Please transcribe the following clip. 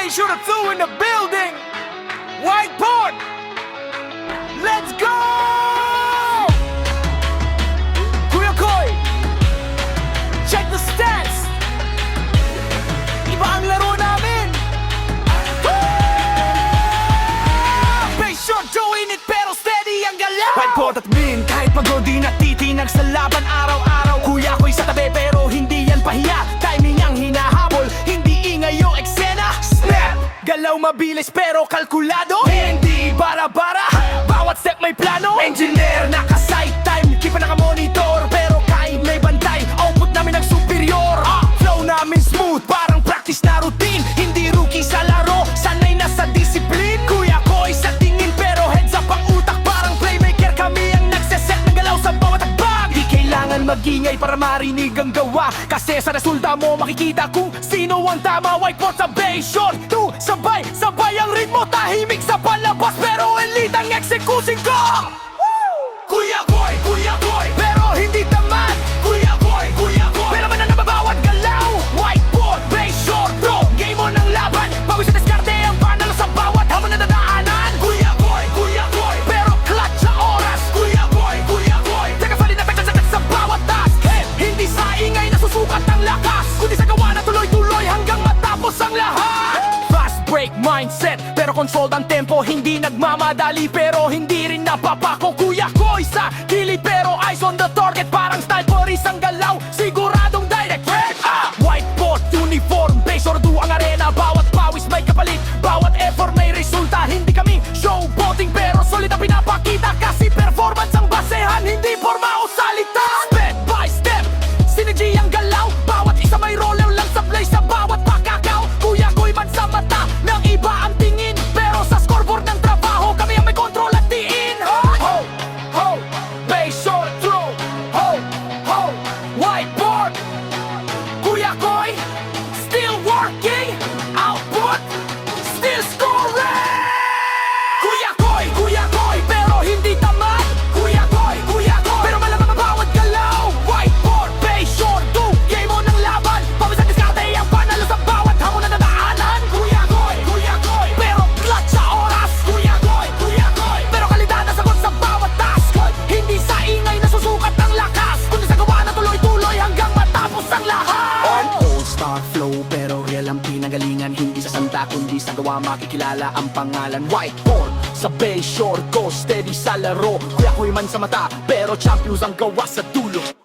Be sure to two in the building. Whiteboard. Let's go! Kuya Koy, check the stats. Iba ang laro namin. Be sure doing it pero steady ang galaw. Whiteboard at min, kahit pagod di natitinag sa laban araw-araw. Kuya Koy sa tabi pero hindi yan pahiya. Timing ang hinahabol, hindi ingay o eksena. Snap! Galaw mabilis pero kalkulado. Hindi bara-bara, bawat step may plano. Engineer, naka-sight time, di pa naka-monitor. Pero kahit may bantay, output namin ang superior. Flow namin smooth, parang practice na routine. Hindi rookie sa laro, sanay na sa discipline. Kuya Koy sa tingin pero heads up ang utak. Parang playmaker kami ang nagseset ng galaw sa bawat akbang. Di kailangan magingay para marinig ang gawa, kasi sa resulta mo makikita kung sino ang tama. Whiteboard sa Bayshore, two, sabay ang ritmo. Tahimik sa palabas pero elite ang execution ko. Kuya Koy, pero hindi tamad. Kuya Koy, pero mananang bawat galaw. Whiteboard, Bayshore, throw, game mo ng laban. Bago sa diskarte ang panalo sa bawat hamon na dadaanan. Kuya Koy, pero clutch sa oras. Kuya Koy, tagapalid na pagsasagat sa bawat task. Hindi sa ingay nasusukat ang lakas, kundi sa gawa na tuloy-tuloy hanggang matapos ang lahat. Fast break mindset, pero controlled ang tempo. Hindi nagmamadali, pero hindi rin napapako. Kuya Koy sa gilid, pero eyes on the target. Parang style Boris ang galaw, siguradong direct hit. Whiteboard, uniform, Bayshore do ang arena. Bawat pawis may kapalit, bawat effort may resulta. Hindi kami showboating, pero solid ang pinapakita. Kasi performance ang basehan, hindi forma o salita. Step by step, synergy ang galaw. Bawat isa may roller lang sa play sa bawat pakakaw. Kuya Koy man sa mata ng iba ang tingin, pero sa scoreboard ng trabaho kami ang may control at tiin. Ho, Bayshore throw, ho, whiteboard. Kuya Koy, still working, output, still scoring. Kuya Koy, pero hindi tamad. Kuya Koy, pero malamang ang bawat galaw. Whiteboard, Bayshore, do, game mo ng laban. Pabis ang diskarte ang panalo sa bawat hamon na dadaanan. Kuya Koy, pero clutch sa oras. Kuya Koy, pero kalidad na sagot sa bawat task. Hindi sa ingay nasusukat ang lakas, kundi sa gawa na tuloy-tuloy hanggang matapos ang lahat. Old star flow, pero real ang pinagalingan. Hindi sa santa, kundi sa gawa makikilala ang pangalan. Whiteboard, sa Bayshore, go steady sa laro. Kuya Koy man sa mata, pero champions ang gawa sa dulo.